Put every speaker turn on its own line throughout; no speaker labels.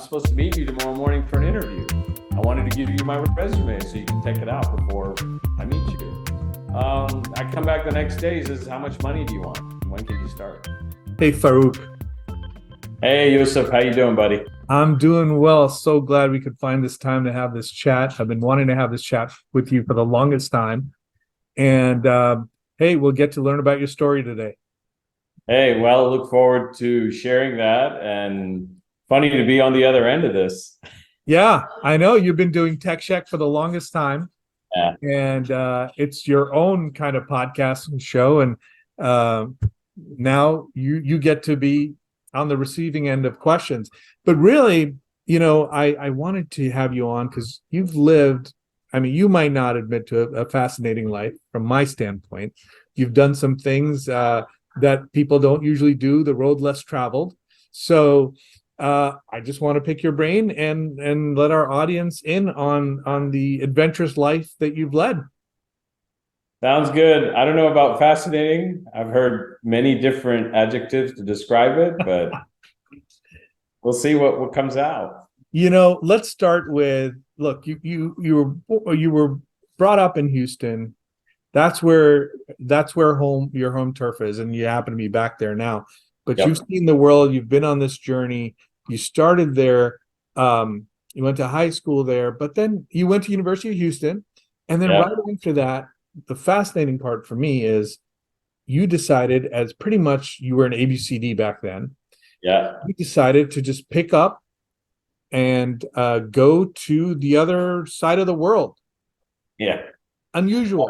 supposed to meet you tomorrow morning for an interview. I wanted to give you my resume so you can take it out before I meet you. I come back the next day. He says, how much money do you want? When can you start?
Hey, Faruk.
Hey, Yusuf. How you doing, buddy?
I'm doing well. So glad we could find this time to have this chat. I've been wanting to have this chat with you for the longest time. And hey, we'll get to learn about your story today.
Hey, well, look forward to sharing that. And funny to be on the other end of this.
Yeah, I know you've been doing Tech Check for the longest time.
Yeah.
And it's your own kind of podcast and show. And now you get to be on the receiving end of questions. But really, I wanted to have you on because you've lived, I mean, you might not admit to a fascinating life from my standpoint. You've done some things that people don't usually do, the road less traveled. So I just want to pick your brain and let our audience in on the adventurous life that you've led.
Sounds good. I don't know about fascinating. I've heard many different adjectives to describe it, but we'll see what comes out.
Let's start with, look, you were brought up in Houston. That's where your home turf is, and you happen to be back there now. But
Yep.
You've seen the world, you've been on this journey. You started there, you went to high school there, but then you went to University of Houston, and then
Yep.
right after that, the fascinating part for me is you decided, as pretty much you were an ABCD back then,
Yeah.
you decided to just pick up and go to the other side of the world.
Yeah.
Unusual.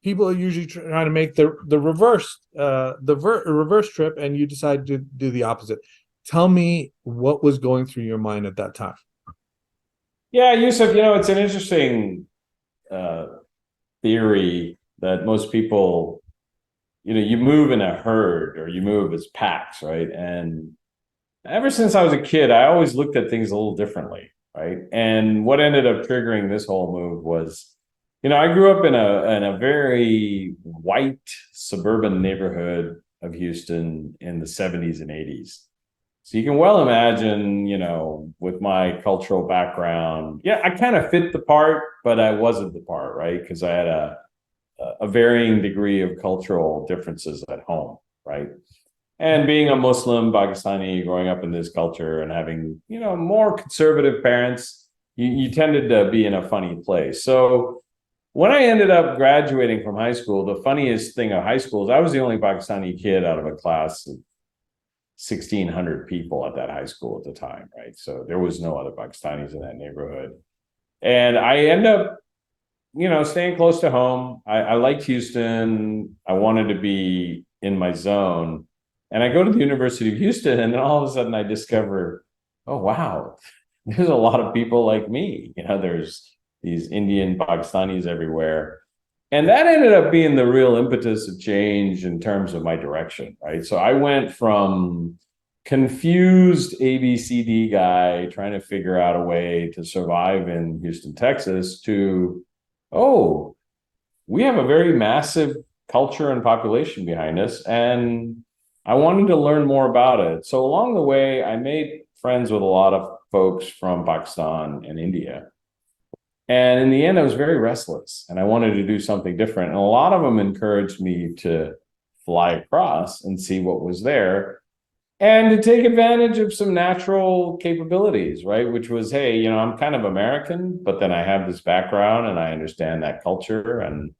People are usually trying to make the reverse reverse trip, and you decide to do the opposite. Tell me what was going through your mind at that time.
Yeah, Yusuf, it's an interesting theory that most people, you move in a herd or you move as packs, right? And ever since I was a kid, I always looked at things a little differently, right? And what ended up triggering this whole move was, I grew up in a very white suburban neighborhood of Houston in the 70s and 80s. So you can well imagine, with my cultural background, I kind of fit the part, but I wasn't the part, right? Because I had a varying degree of cultural differences at home, right? And being a Muslim Pakistani, growing up in this culture and having, more conservative parents, you tended to be in a funny place. So when I ended up graduating from high school, the funniest thing of high school is I was the only Pakistani kid out of a class of 1,600 people at that high school at the time, right? So there was no other Pakistanis in that neighborhood. And I end up, staying close to home. I liked Houston. I wanted to be in my zone. And I go to the University of Houston, and then all of a sudden I discover, oh, wow, there's a lot of people like me. There's these Indian Pakistanis everywhere. And that ended up being the real impetus of change in terms of my direction, right? So I went from confused ABCD guy trying to figure out a way to survive in Houston, Texas, to, oh, we have a very massive culture and population behind us, and I wanted to learn more about it. So along the way, I made friends with a lot of folks from Pakistan and India. And in the end, I was very restless and I wanted to do something different. And a lot of them encouraged me to fly across and see what was there and to take advantage of some natural capabilities, right? Which was, hey, I'm kind of American, but then I have this background and I understand that culture and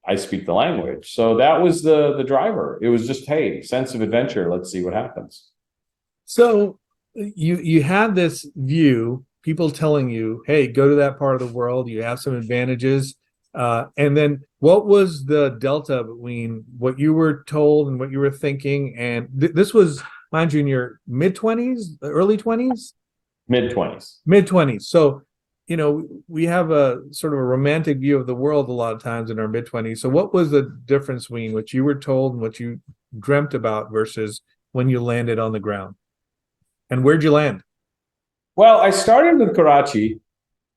I speak the language. So that was the driver. It was just, hey, sense of adventure. Let's see what happens.
So you had this view, people telling you, hey, go to that part of the world, you have some advantages. And then what was the delta between what you were told and what you were thinking? And this was, mind you, in your mid-20s, early 20s?
Mid-20s.
Mid-20s. So, we have a sort of a romantic view of the world a lot of times in our mid-20s. So what was the difference between what you were told and what you dreamt about versus when you landed on the ground? And where'd you land?
Well, I started with Karachi,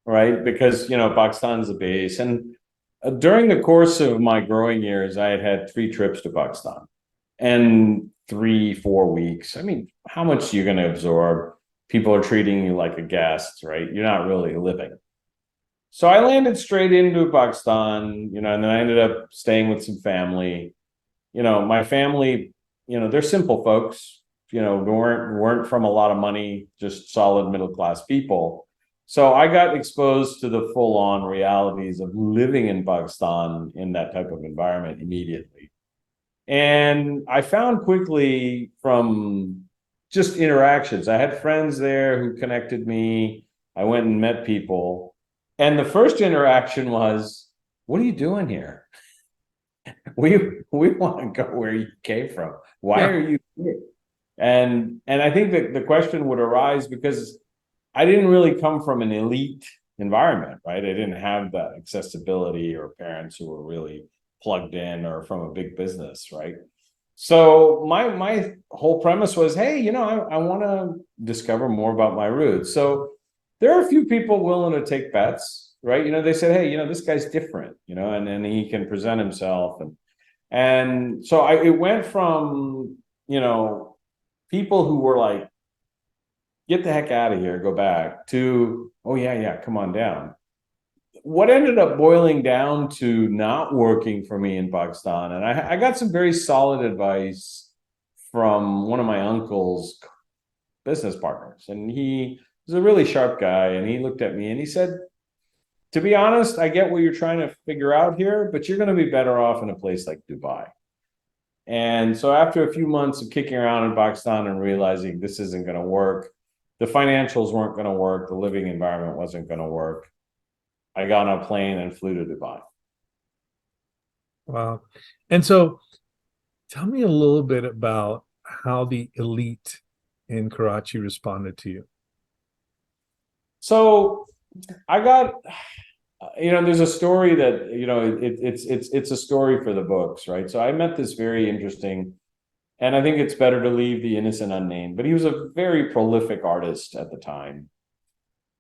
right? Because, Pakistan's the base. And during the course of my growing years, I had 3 trips to Pakistan and 3-4 weeks. I mean, how much are you going to absorb? people are treating you like a guest, right? You're not really living. So I landed straight into Pakistan, and then I ended up staying with some family. My family, they're simple folks, weren't from a lot of money, just solid middle class people. So I got exposed to the full on realities of living in Pakistan in that type of environment immediately. And I found quickly from just interactions, I had friends there who connected me. I went and met people. And the first interaction was, what are you doing here? We want to go where you came from. Why are you here? And I think that the question would arise because I didn't really come from an elite environment, right? I didn't have that accessibility or parents who were really plugged in or from a big business, right? So my whole premise was, hey, I want to discover more about my roots. So there are a few people willing to take bets, right? They said, hey, this guy's different, and he can present himself, and so it went from people who were like, get the heck out of here, go back, to, oh yeah, come on down. What ended up boiling down to not working for me in Pakistan, and I got some very solid advice from one of my uncle's business partners, and he was a really sharp guy, and he looked at me and he said, to be honest, I get what you're trying to figure out here, but you're going to be better off in a place like Dubai. And so after a few months of kicking around in Pakistan and realizing this isn't going to work, the financials weren't going to work, the living environment wasn't going to work, I got on a plane and flew to Dubai.
Wow. And so tell me a little bit about how the elite in Karachi responded to you.
So I got, there's a story that, it's a story for the books, right? So I met this very interesting, and I think it's better to leave the innocent unnamed, but he was a very prolific artist at the time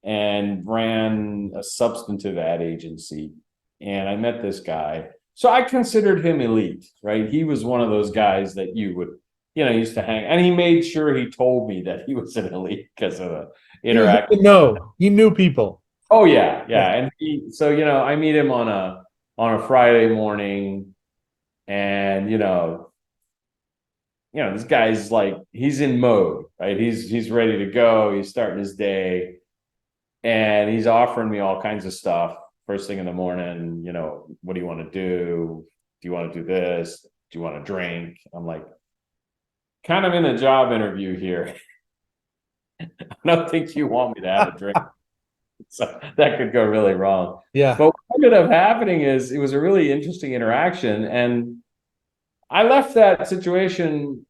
and ran a substantive ad agency. And I met this guy. So I considered him elite, right? He was one of those guys that you would, used to hang, and he made sure he told me that he was an elite because of the interaction.
No, he knew people.
Oh yeah. And so I meet him on a Friday morning, and this guy's like, he's in mode, right? He's ready to go. He's starting his day, and he's offering me all kinds of stuff first thing in the morning. What do you want to do? Do you want to do this? Do you want to drink? I'm like, kind of in a job interview here. I don't think you want me to have a drink. So that could go really wrong.
Yeah.
But what ended up happening is it was a really interesting interaction. And I left that situation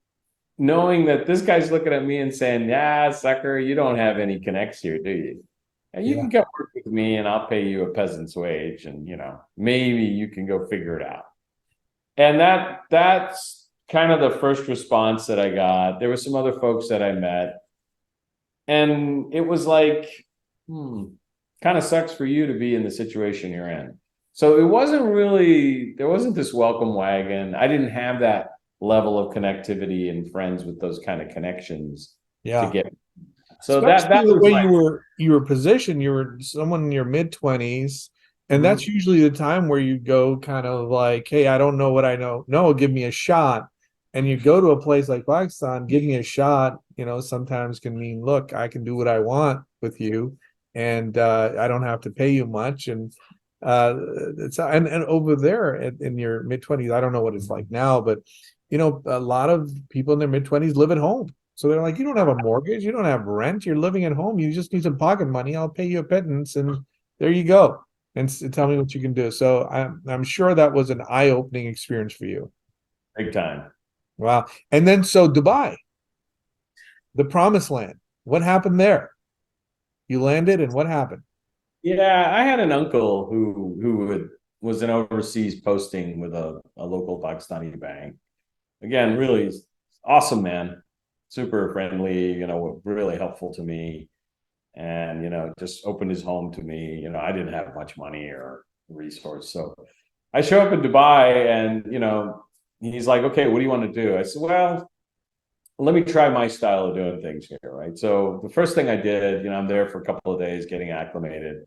knowing that this guy's looking at me and saying, yeah, sucker, you don't have any connects here, do you? And you can come work with me and I'll pay you a peasant's wage, and maybe you can go figure it out. And that's kind of the first response that I got. There were some other folks that I met, and it was like, kind of sucks for you to be in the situation you're in. So there wasn't this welcome wagon. I didn't have that level of connectivity and friends with those kind of connections to get. So that
the
was
way you were positioned. You were someone in your mid-20s, and that's usually the time where you go kind of like, hey, I don't know what I know. No, give me a shot. And you go to a place like Pakistan, give me a shot, sometimes can mean, look, I can do what I want with you, and I don't have to pay you much. And and over there in your mid-20s, I don't know what it's like now, but a lot of people in their mid-20s live at home. So they're like, you don't have a mortgage, you don't have rent, you're living at home, you just need some pocket money, I'll pay you a pittance, and there you go. And tell me what you can do. So I'm sure that was an eye-opening experience for you.
big time.
Wow. And then so Dubai, the promised land. What happened there? You landed, and what happened?
Yeah, I had an uncle who was an overseas posting with a local Pakistani bank. Again, really awesome man, super friendly, really helpful to me, and just opened his home to me. I didn't have much money or resource, so I show up in Dubai, and he's like, okay, what do you want to do? I said, well, let me try my style of doing things here, right? So the first thing I did, I'm there for a couple of days getting acclimated.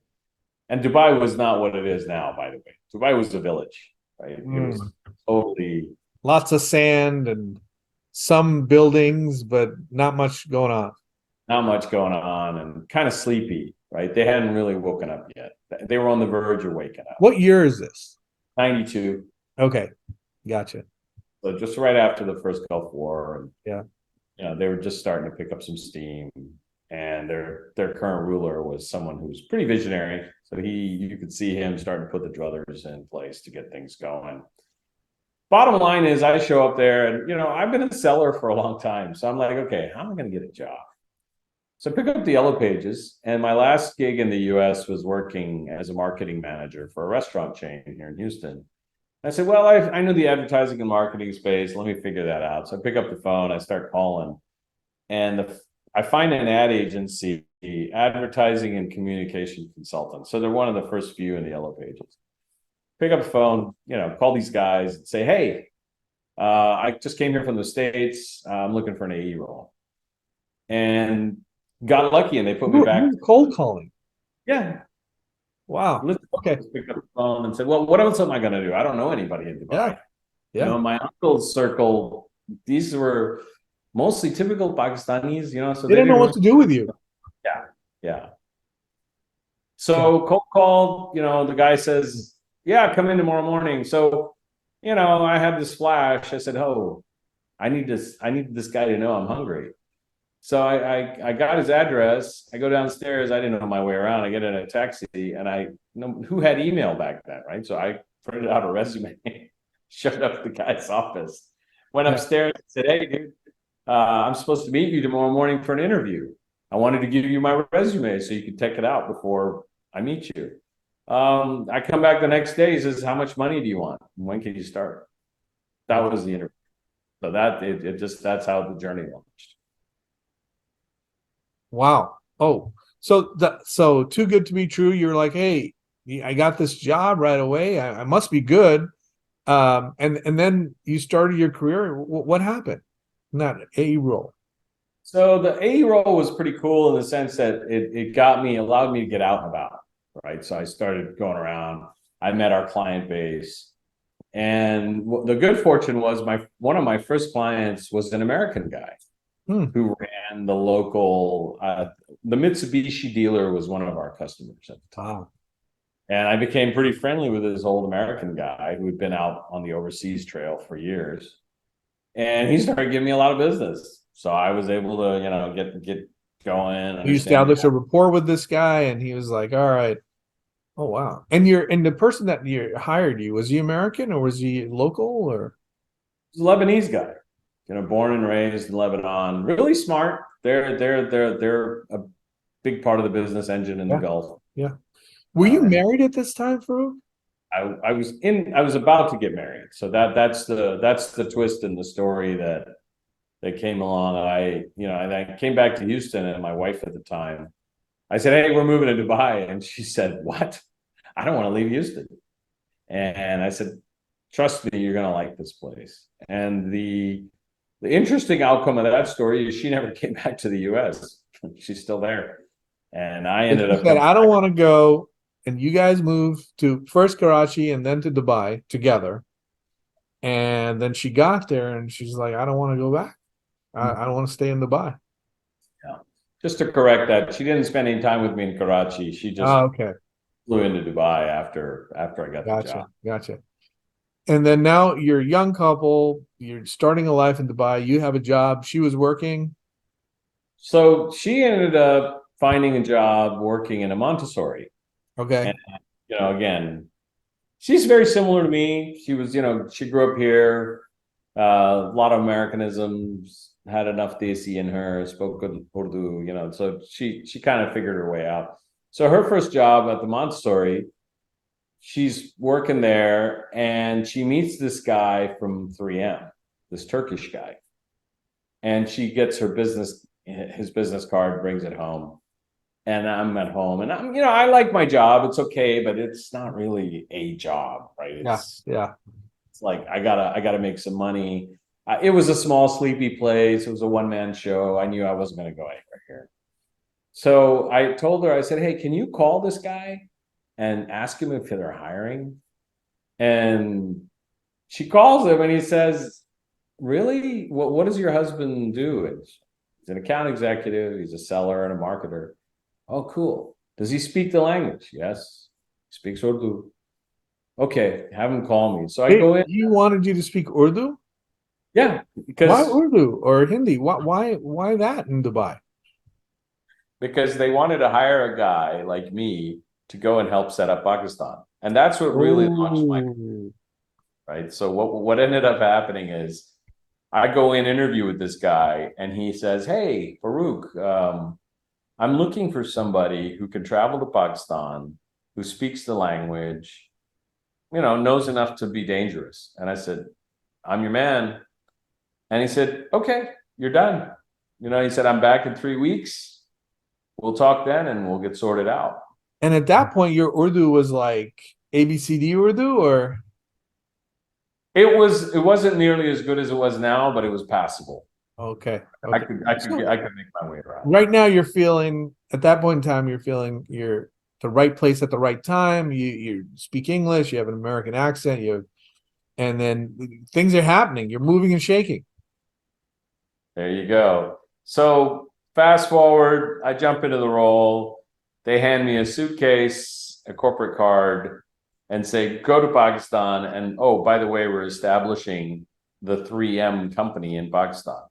And Dubai was not what it is now, by the way. Dubai was a village, right? It was
Mm.
totally
Lots of sand and some buildings, but not much going on.
not much going on and kind of sleepy, right? They hadn't really woken up yet. They were on the verge of waking up.
What year is this?
92.
Okay, gotcha.
So just right after the first Gulf War. And,
Yeah.
they were just starting to pick up some steam. And their current ruler was someone who was pretty visionary. So you could see him starting to put the druthers in place to get things going. Bottom line is I show up there and, I've been a seller for a long time. So I'm like, okay, how am I going to get a job? So I pick up the Yellow Pages, and my last gig in the US was working as a marketing manager for a restaurant chain here in Houston. I said, well, I know the advertising and marketing space. Let me figure that out. So I pick up the phone, I start calling, and I find an ad agency, advertising and communication consultant. So they're one of the first few in the Yellow Pages. Pick up the phone, call these guys and say, hey, I just came here from the States. I'm looking for an AE role. And got lucky and they put me back.
Cold calling.
Yeah.
Wow. Okay.
Picked up the phone and said, well, what else am I going to do? I don't know anybody in Dubai.
Yeah.
My uncle's circle, these were mostly typical Pakistanis, so
They didn't know what to do with you.
Yeah. Yeah. So cold called, the guy says, yeah, come in tomorrow morning. So, I had this flash. I said, oh, I need this guy to know I'm hungry. So I got his address. I go downstairs. I didn't know my way around. I get in a taxi, and I know who had email back then, right? So I printed out a resume, showed up at the guy's office, went upstairs, and said, "Hey, dude, I'm supposed to meet you tomorrow morning for an interview. I wanted to give you my resume so you could check it out before I meet you." I come back the next day. He says, "How much money do you want? When can you start?" That was the interview. So that's how the journey launched.
Wow. Oh, so too good to be true. You're like, hey, I got this job right away. I must be good. And then you started your career. What happened? Not a role.
So the A role was pretty cool in the sense that it allowed me to get out and about, right? So I started going around. I met our client base. And the good fortune was one of my first clients was an American guy who ran the local, the Mitsubishi dealer was one of our customers at the time.
Wow.
And I became pretty friendly with this old American guy who had been out on the overseas trail for years. And he started giving me a lot of business. So I was able to, get going.
You established a rapport with this guy, and he was like, all right. Oh, wow. And the person that hired you, was he American or was he local or?
He's a Lebanese guy, born and raised in Lebanon, really smart. They're a big part of the business engine in the Gulf.
Yeah. Were you married at this time, Faruk?
I was about to get married. So that's the twist in the story that came along. And I came back to Houston, and my wife at the time, I said, hey, we're moving to Dubai. And she said, what? I don't want to leave Houston. And I said, trust me, you're going to like this place. And the interesting outcome of that story is she never came back to the US. She's still there. And I ended up
said, I don't want to go. And you guys moved to first Karachi and then to Dubai together. And then she got there and she's like, I don't want to go back. I don't want to stay in Dubai.
Yeah. Just to correct that, she didn't spend any time with me in Karachi. She just flew into Dubai after I got the job.
Gotcha. And then now you're a young couple, you're starting a life in Dubai, you have a job, she was working.
So she ended up finding a job working in a Montessori.
Okay.
And, again, she's very similar to me. She was, she grew up here, a lot of Americanisms, had enough Desi in her, spoke good Urdu, so she kind of figured her way out. So her first job at the Montessori, she's working there and she meets this guy from 3M, this Turkish guy. And she gets his business card, brings it home. And I'm at home and I like my job. It's okay, but it's not really a job, right? It's like, I gotta make some money. It was a small, sleepy place. It was a one-man show. I knew I wasn't going to go anywhere here. So I told her, I said, hey, can you call this guy and ask him if they're hiring? And she calls him and he says, really? What does your husband do? He's an account executive. He's a seller and a marketer. Oh, cool. Does he speak the language? Yes. He speaks Urdu. Okay, have him call me. So I go in.
He wanted you to speak Urdu?
Yeah,
Why
because
Urdu or Hindi? Why that in Dubai?
they wanted to hire a guy like me to go and help set up Pakistan. And that's what really launched my
Oh,
right. So what ended up happening is I go in interview with this guy and he says, hey, Faruk, I'm looking for somebody who can travel to Pakistan, who speaks the language, knows enough to be dangerous. And I said, I'm your man. And he said, okay, you're done. He said, I'm back in 3 weeks. We'll talk then and we'll get sorted out.
and at that point, your Urdu was like ABCD Urdu, or
It wasn't nearly as good as it was now, but it was passable.
okay.
I could make my way around.
Right now, you're feeling at that point in time, you're feeling you're the right place at the right time. You speak English. You have an American accent. And then things are happening. You're moving and shaking.
There you go. So fast forward, I jump into the role. They hand me a suitcase, a corporate card, and say, go to Pakistan. And oh, by the way, we're establishing the 3M company in Pakistan.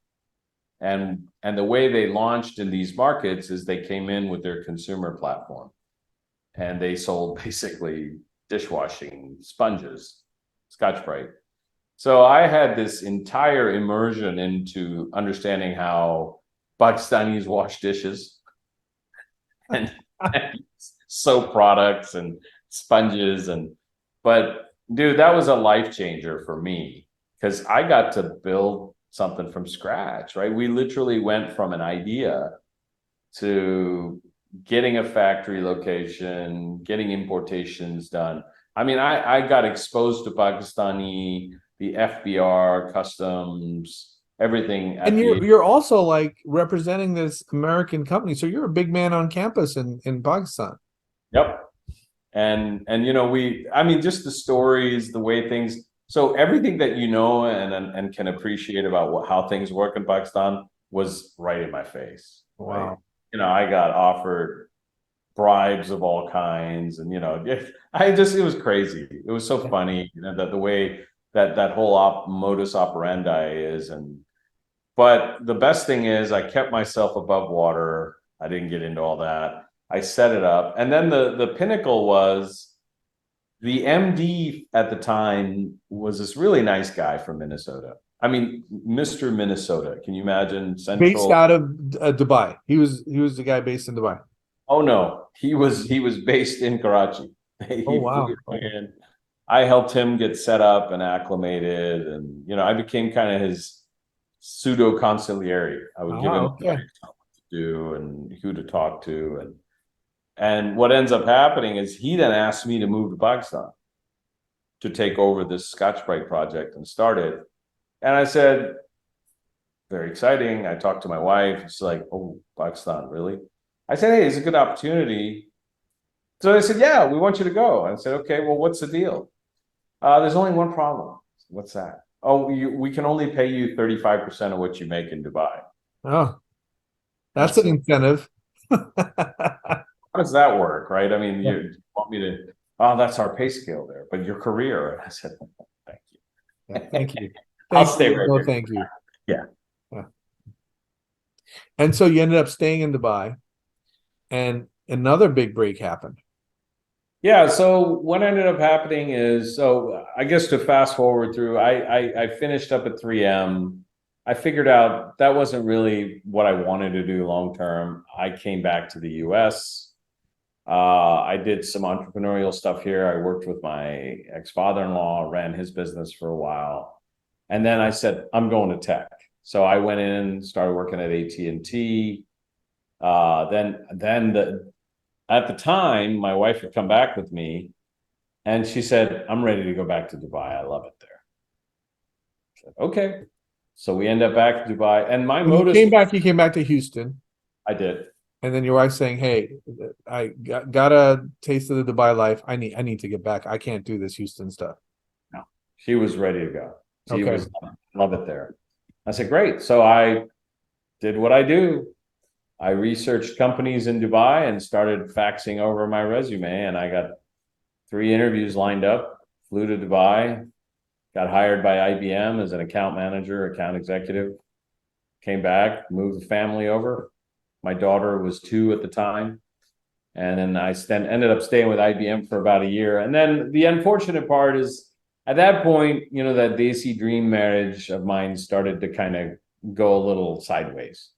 And the way they launched in these markets is they came in with their consumer platform. And they sold basically dishwashing sponges, Scotch-Brite. So I had this entire immersion into understanding how Pakistanis wash dishes and soap products and sponges. But dude, that was a life changer for me because I got to build something from scratch, right? We literally went from an idea to getting a factory location, getting importations done. I mean, I got exposed to Pakistani, the FBR, customs, everything.
And you're also like representing this American company, so you're a big man on campus in Pakistan.
Yep. And I mean, just the stories, the way things. So everything that and can appreciate about how things work in Pakistan was right in my face.
Wow.
Right? I got offered bribes of all kinds, and it was crazy. It was so funny, that the way that whole modus operandi is. But the best thing is I kept myself above water. I didn't get into all that. I set it up, and then the pinnacle was the MD at the time was this really nice guy from Minnesota. I mean, Mr. Minnesota. Can you imagine?
Based out of Dubai. He was the guy based in Dubai.
Oh no, he was based in Karachi.
Oh wow.
And I helped him get set up and acclimated, and I became kind of his pseudo consigliere. I would give him advice on what to do and who to talk to, and what ends up happening is he then asked me to move to Pakistan to take over this Scotch-Brite project and start it. And I said, very exciting. I talked to my wife. She's like, oh, Pakistan, really? I said, hey, it's a good opportunity. So they said, yeah, we want you to go. I said, okay, well, what's the deal? There's only one problem. What's that? Oh, we can only pay you 35% of what you make in Dubai.
Oh, that's an incentive.
How does that work, right? I mean, you want me to, oh, that's our pay scale there, but your career. I said, thank you.
Yeah, thank you.
I'll stay right here.
Thank you.
Yeah.
And so you ended up staying in Dubai, and another big break happened.
Yeah. So what ended up happening is, so I guess to fast forward through, I finished up at 3M. I figured out that wasn't really what I wanted to do long term. I came back to the US. I did some entrepreneurial stuff here. I worked with my ex-father-in-law, ran his business for a while. And then I said, I'm going to tech. So I went in, started working at AT&T. At the time, my wife had come back with me and she said, I'm ready to go back to Dubai. I love it there. I said, okay. So we end up back in Dubai, and my
When you
modus,
came back, you came back to Houston,
I did.
and then your wife saying, "Hey, I got a taste of the Dubai life. I need to get back. I can't do this Houston stuff."
No, she was ready to go. She
Okay.
was love it there. I said, great. So I did what I do. I researched companies in Dubai and started faxing over my resume, and I got 3 interviews lined up. Flew to Dubai, got hired by IBM as an account manager, account executive. Came back, moved the family over. My daughter was 2 at the time. And then I ended up staying with IBM for about a year. And then the unfortunate part is at that point, that Desi dream marriage of mine started to kind of go a little sideways.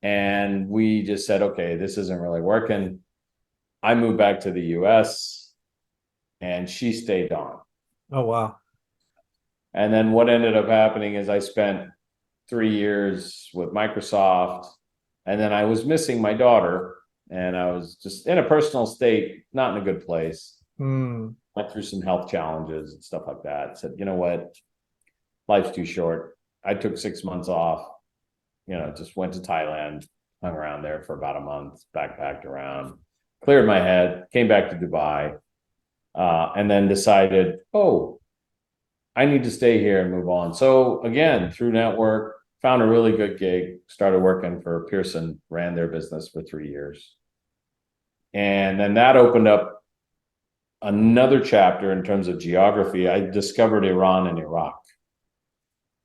And we just said, okay, this isn't really working. I moved back to the US and she stayed on.
Oh, wow.
And then what ended up happening is I spent 3 years with Microsoft, and then I was missing my daughter, and I was just in a personal state, not in a good place. Went through some health challenges and stuff like that. Said, you know what? Life's too short. I took 6 months off, just went to Thailand, hung around there for about a month, backpacked around, cleared my head, came back to Dubai, and then decided, oh, I need to stay here and move on. So again, through network, found a really good gig, started working for Pearson, ran their business for 3 years. And then that opened up another chapter in terms of geography. I discovered Iran and Iraq.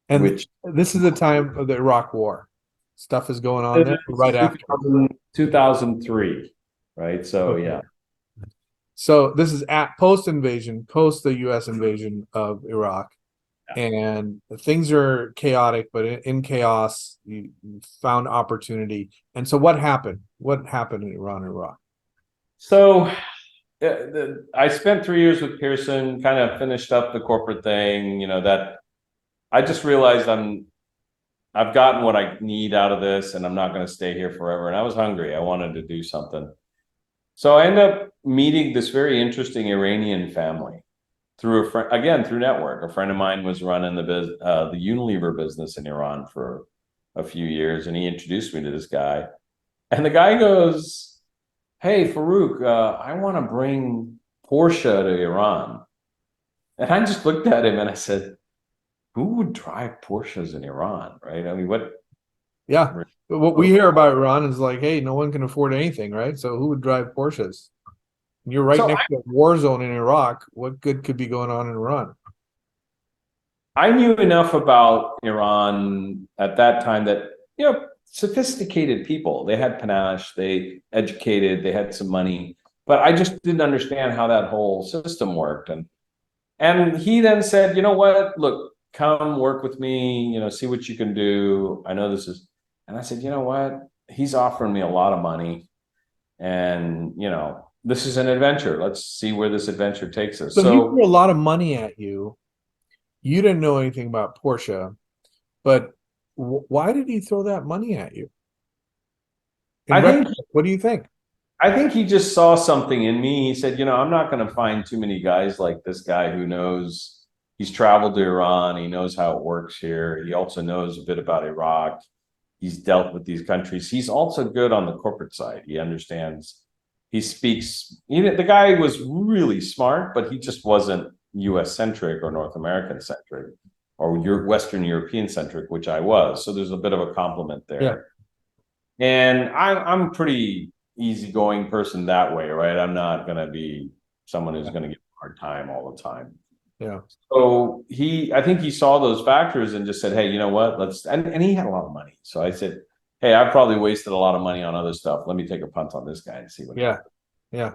And this is the time of the Iraq War. Stuff is going on there right after.
2003, right? So, okay. Yeah.
So this is at post-invasion, post the U.S. invasion of Iraq. Yeah. And things are chaotic, but in chaos, you found opportunity. And so what happened? What happened in Iran and Iraq?
So I spent 3 years with Pearson, kind of finished up the corporate thing, that I just realized I've gotten what I need out of this, and I'm not going to stay here forever. And I was hungry. I wanted to do something. So I ended up meeting this very interesting Iranian family through a friend, again, through network. A friend of mine was running the Unilever business in Iran for a few years, and he introduced me to this guy. And the guy goes, "Hey, Faruk, I want to bring Porsche to Iran." And I just looked at him and I said, who would drive Porsches in Iran, right? I mean, what?
Yeah. What we hear about Iran is like, hey, no one can afford anything, right? So who would drive Porsches? You're right next to a war zone in Iraq. What good could be going on in Iran?
I knew enough about Iran at that time that, sophisticated people. They had panache, they educated, they had some money, but I just didn't understand how that whole system worked. And he then said, you know what, look, come work with me, see what you can do. I know this is, and I said, you know what, he's offering me a lot of money, and this is an adventure. Let's see where this adventure takes us.
So he threw a lot of money at you. You didn't know anything about Porsche, but why did he throw that money at you? What do you think?
I think he just saw something in me. He said, I'm not going to find too many guys like this guy who knows. He's traveled to Iran. He knows how it works here. He also knows a bit about Iraq. He's dealt with these countries. He's also good on the corporate side. He understands. He speaks. The guy was really smart, but he just wasn't U.S. centric or North American centric or Western European centric, which I was. So there's a bit of a compliment there. Yeah. And I'm pretty easygoing person that way, right? I'm not going to be someone who's going to give a hard time all the time.
Yeah.
So I think he saw those factors and just said, hey, you know what? And he had a lot of money. So I said, hey, I've probably wasted a lot of money on other stuff. Let me take a punt on this guy and see what happens.
Yeah.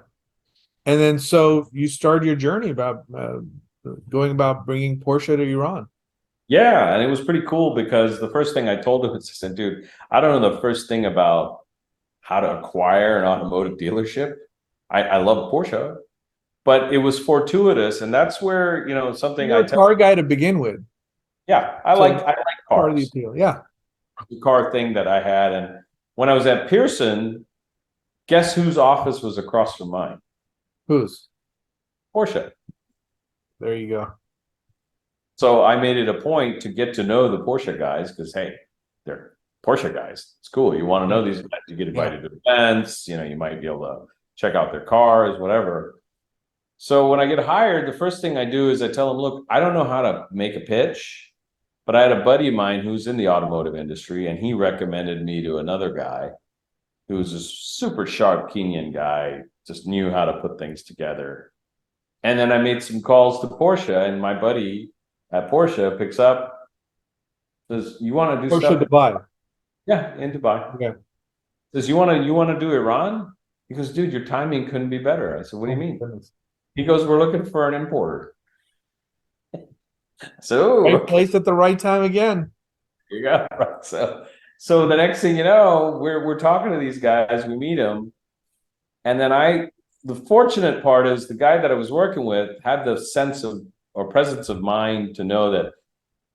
And then so you started your journey about going about bringing Porsche to Iran.
Yeah. And it was pretty cool because the first thing I told him was, I said, dude, I don't know the first thing about how to acquire an automotive dealership. I love Porsche, but it was fortuitous. And that's where, something
You're a car guy to begin with.
Yeah. I like cars.
Part of the appeal. Yeah.
The car thing that I had. And when I was at Pearson, guess whose office was across from mine?
Whose?
Porsche.
There you go.
So I made it a point to get to know the Porsche guys because, hey, they're Porsche guys. It's cool. You want to know these guys. You get
Yeah.
invited to events. You might be able to check out their cars, whatever. So when I get hired, the first thing I do is I tell them, look, I don't know how to make a pitch, but I had a buddy of mine who's in the automotive industry, and he recommended me to another guy who was a super sharp Kenyan guy, just knew how to put things together. And then I made some calls to Porsche, and my buddy at Porsche picks up, says, "You want to do
Porsche
stuff?"
Dubai.
Yeah, in Dubai.
Okay.
Says, "You want to do Iran?" He goes, "Dude, your timing couldn't be better." I said, "What do
Oh
you
my
mean?"
goodness.
He goes, "We're looking for an importer." So
Right
okay,
place at the right time again.
you go. Right. So the next thing you know, we're talking to these guys. We meet them, and then the fortunate part is the guy that I was working with had the sense of or presence of mind to know that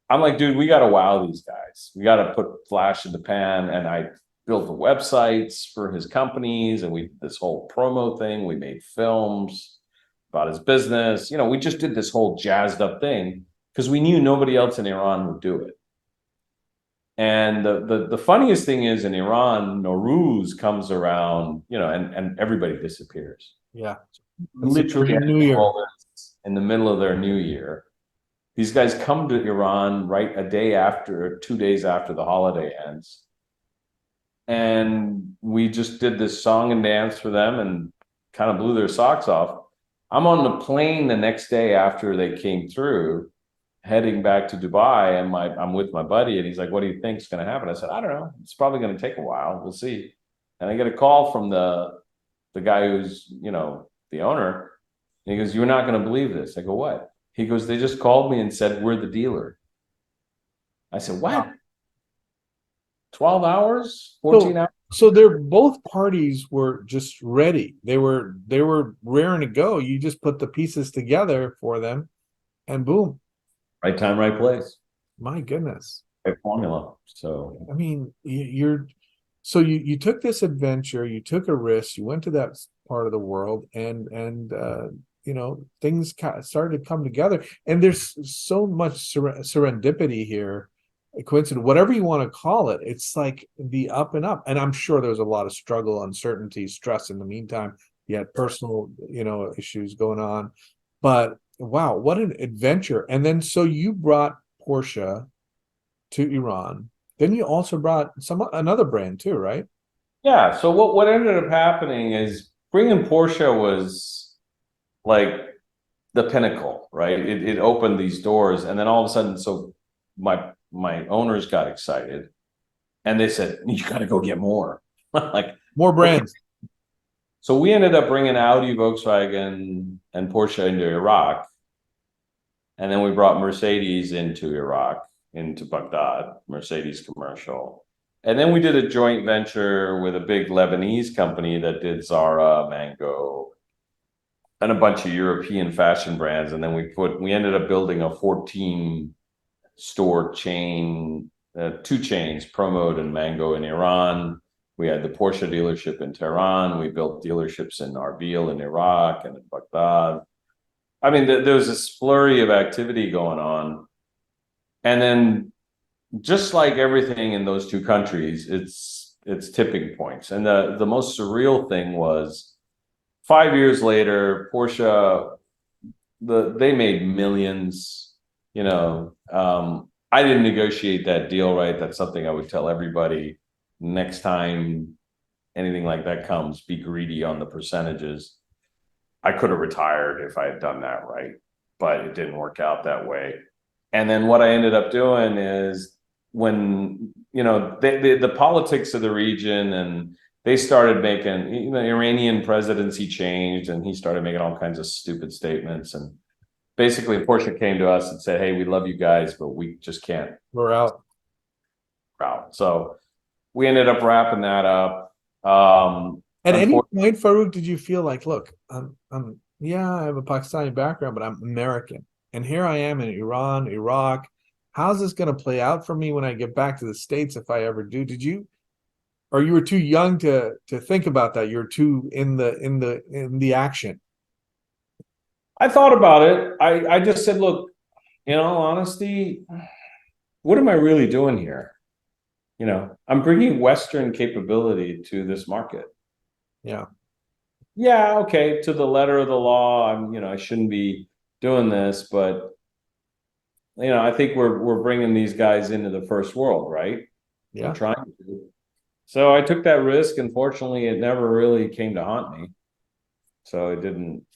I'm like, dude, we got to wow these guys. We got to put flash in the pan. And I built the websites for his companies, and we did this whole promo thing. We made films about his business. We just did this whole jazzed up thing because we knew nobody else in Iran would do it. And the funniest thing is in Iran, Nowruz comes around, and everybody disappears.
Yeah.
Literally
New Year.
in the middle of their new year. These guys come to Iran right a day after, or 2 days after the holiday ends. And we just did this song and dance for them and kind of blew their socks off. I'm on the plane the next day after they came through, heading back to Dubai, and I'm with my buddy, and he's like, "What do you think is going to happen?" I said, "I don't know. It's probably going to take a while. We'll see." And I get a call from the guy who's the owner, and he goes, "You're not going to believe this." I go, "What?" He goes, "They just called me and said we're the dealer." I said, "What?
Wow.
12 hours,
So
14 hours?"
so they're both parties were just ready. They were raring to go. You just put the pieces together for them and boom.
Right time, right place,
My goodness.
right formula. So
I mean, you're so you took this adventure, you took a risk, you went to that part of the world, and things started to come together. And there's so much serendipity here, coincidence, whatever you want to call it. It's like the up and up. And I'm sure there was a lot of struggle, uncertainty, stress in the meantime. You had personal, issues going on, but wow, what an adventure! And then so you brought Porsche to Iran. Then you also brought another brand too, right?
yeah. So what ended up happening is bringing Porsche was like the pinnacle, right? It opened these doors, and then all of a sudden, so my owners got excited, and they said, "You got to go get more." Like,
More
okay.
brands.
So we ended up bringing Audi, Volkswagen, and Porsche into Iraq, and then we brought Mercedes into Iraq, into Baghdad, Mercedes commercial. And then we did a joint venture with a big Lebanese company that did Zara, Mango, and a bunch of European fashion brands. And then we ended up building a 14 store chain, two chains, Promode and Mango in Iran. We had the Porsche dealership in Tehran. We built dealerships in Arbil in Iraq and in Baghdad. I mean, there was this flurry of activity going on. And then just like everything in those two countries, it's tipping points. And the most surreal thing was 5 years later, Porsche, they made millions. I didn't negotiate that deal right. That's something I would tell everybody. Next time anything like that comes, be greedy on the percentages. I could have retired if I had done that right, but it didn't work out that way. And then what I ended up doing is when, the politics of the region, and they started making, the Iranian presidency changed, and he started making all kinds of stupid statements. And basically Porsche came to us and said, "Hey, we love you guys, but we just can't
We're out.
route." So we ended up wrapping that up.
At any point, Faruk, did you feel like, look, yeah, I have a Pakistani background, but I'm American, and here I am in Iran, Iraq. How's this going to play out for me when I get back to the States, if I ever do? Did you, or you were too young to think about that? You're too in the action.
I thought about it. I just said, look, in all honesty, what am I really doing here? I'm bringing Western capability to this market.
Yeah.
Yeah, okay, to the letter of the law, I shouldn't be doing this, but I think we're bringing these guys into the first world, right? We're
Yeah.
trying to. So I took that risk. Unfortunately, it never really came to haunt me. So I didn't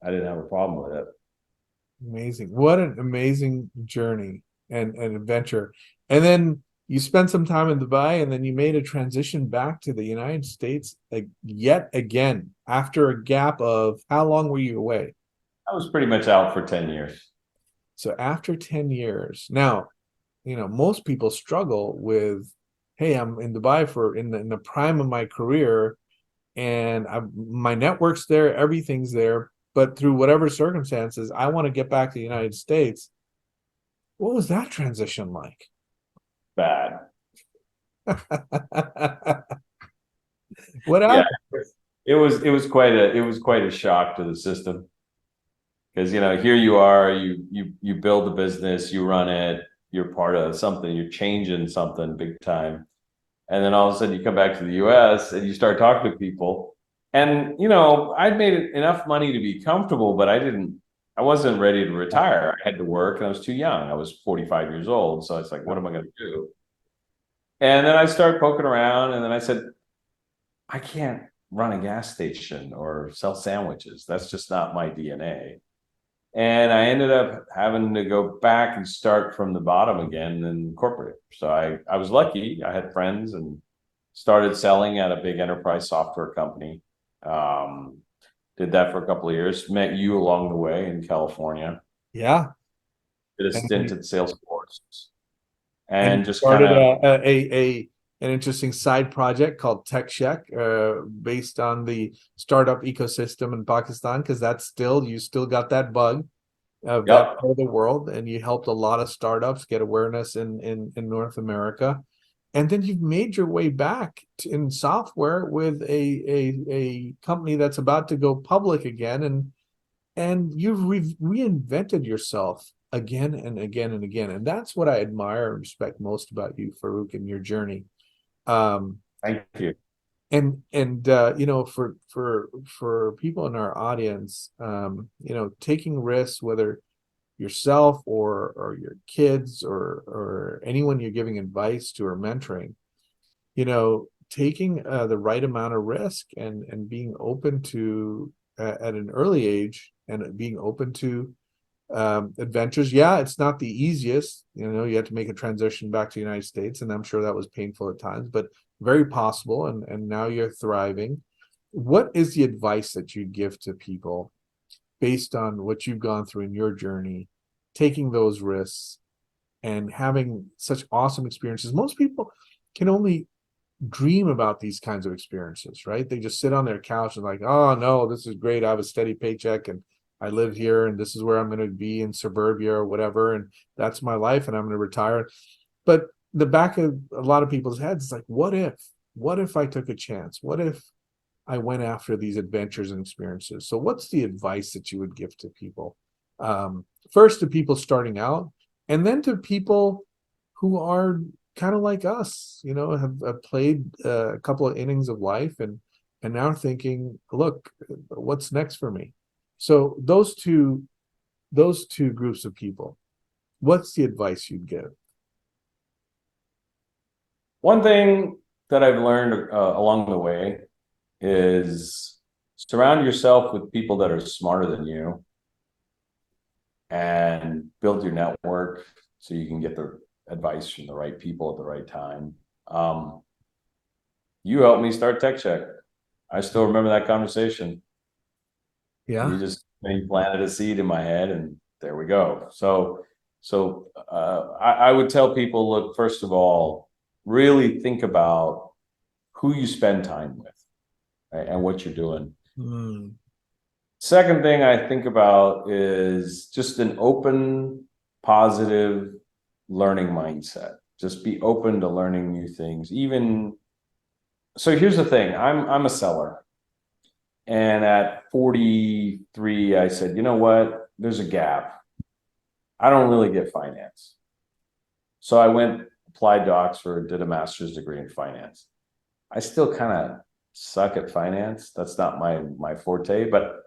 have a problem with it.
Amazing. What an amazing journey and adventure. And then you spent some time in Dubai and then you made a transition back to the United States, like yet again after a gap of how long were you away?
I was pretty much out for 10 years.
So after 10 years. Now, most people struggle with, hey, I'm in Dubai for in the prime of my career and my network's there, everything's there, but through whatever circumstances, I want to get back to the United States. What was that transition like?
Bad.
What
Yeah.
happened?
It was quite a shock to the system. Because here you are, you build a business, you run it, you're part of something, you're changing something big time. And then all of a sudden you come back to the US and you start talking to people. And I'd made enough money to be comfortable, but I wasn't ready to retire. I had to work and I was too young. I was 45 years old. So it's like, what am I going to do? And then I started poking around and then I said, I can't run a gas station or sell sandwiches. That's just not my DNA. And I ended up having to go back and start from the bottom again in corporate. So I was lucky. I had friends and started selling at a big enterprise software company. Did that for a couple of years. Met you along the way in California.
Yeah.
Did a
And
stint at Salesforce,
and
and just kind
started
of
an interesting side project called Tech Shack, based on the startup ecosystem in Pakistan, because you still got that bug of that
yep.
part of the world, and you helped a lot of startups get awareness in North America. And then you've made your way back in software with a company that's about to go public again, and you've reinvented yourself again and again and again. And that's what I admire and respect most about you, Faruk, and your journey.
Thank you.
And for people in our audience, taking risks, whether yourself or your kids or anyone you're giving advice to or mentoring, taking the right amount of risk and being open to at an early age and being open to adventures. Yeah, it's not the easiest. You have to make a transition back to the United States, and I'm sure that was painful at times, but very possible. And now you're thriving. What is the advice that you give to people based on what you've gone through in your journey, taking those risks and having such awesome experiences? Most people can only dream about these kinds of experiences, right? They just sit on their couch and like, oh no, this is great. I have a steady paycheck and I live here and this is where I'm going to be in suburbia or whatever. And that's my life and I'm going to retire. But the back of a lot of people's heads is like, what if I took a chance? What if I went after these adventures and experiences? So what's the advice that you would give to people? First to people starting out, and then to people who are kind of like us, have played a couple of innings of life and now thinking, look, what's next for me? So those two groups of people, what's the advice you'd give?
One thing that I've learned along the way is surround yourself with people that are smarter than you and build your network so you can get the advice from the right people at the right time. You helped me start Tech Check. I still remember that conversation.
Yeah.
You planted a seed in my head and there we go. So I would tell people, look, first of all, really think about who you spend time with, right, and what you're doing. Second thing I think about is just an open, positive learning mindset. Just be open to learning new things. So here's the thing. I'm a seller. And at 43, I said, you know what? There's a gap. I don't really get finance. So I applied to Oxford, did a master's degree in finance. I still kind of suck at finance. That's not my forte, but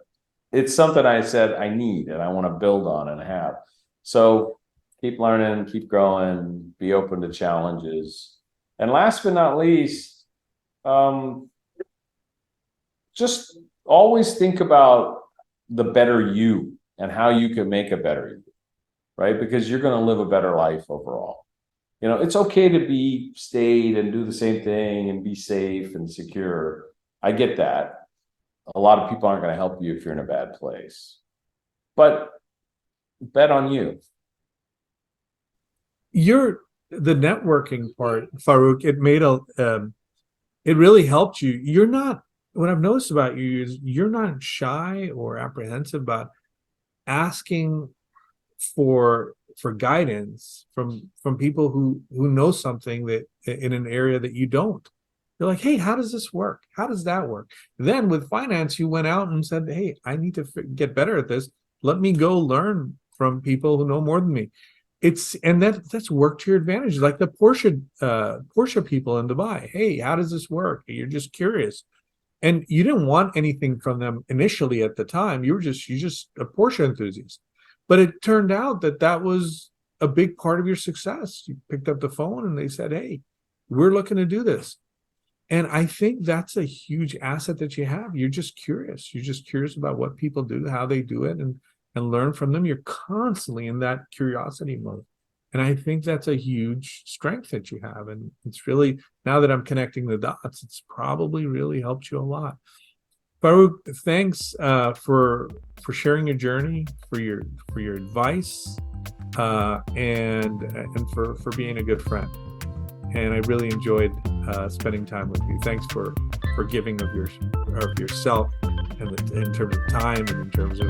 it's something I said I need and I want to build on and have. So keep learning, keep growing, be open to challenges. And last but not least, just always think about the better you and how you can make a better you, right? Because you're going to live a better life overall. You know, it's okay to be staid and do the same thing and be safe and secure. I get that. A lot of people aren't going to help you if you're in a bad place, but bet on you.
The networking part, Faruk, it really helped you. You're not, what I've noticed about you is you're not shy or apprehensive about asking for guidance from people who know something that in an area that you don't. You're like, hey, how does this work? How does that work? Then with finance, you went out and said, hey, I need to get better at this. Let me go learn from people who know more than me. That's worked to your advantage. Like the Porsche people in Dubai. Hey, how does this work? You're just curious. And you didn't want anything from them initially at the time. You're just a Porsche enthusiast. But it turned out that was a big part of your success. You picked up the phone and they said, hey, we're looking to do this. And I think that's a huge asset that you have. You're just curious. You're just curious about what people do, how they do it, and learn from them. You're constantly in that curiosity mode. And I think that's a huge strength that you have. And it's really, now that I'm connecting the dots, it's probably really helped you a lot. Faruk, thanks for sharing your journey, for your advice, and for being a good friend. And I really enjoyed spending time with you. Thanks for giving of yourself, and in terms of time and in terms of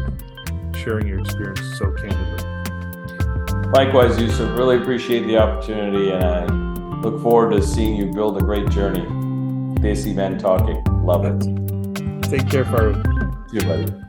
sharing your experience so candidly.
Likewise, Yusuf, really appreciate the opportunity, and I look forward to seeing you build a great journey. Desi men talking. Love it.
Take care, Faruk.
See you, buddy.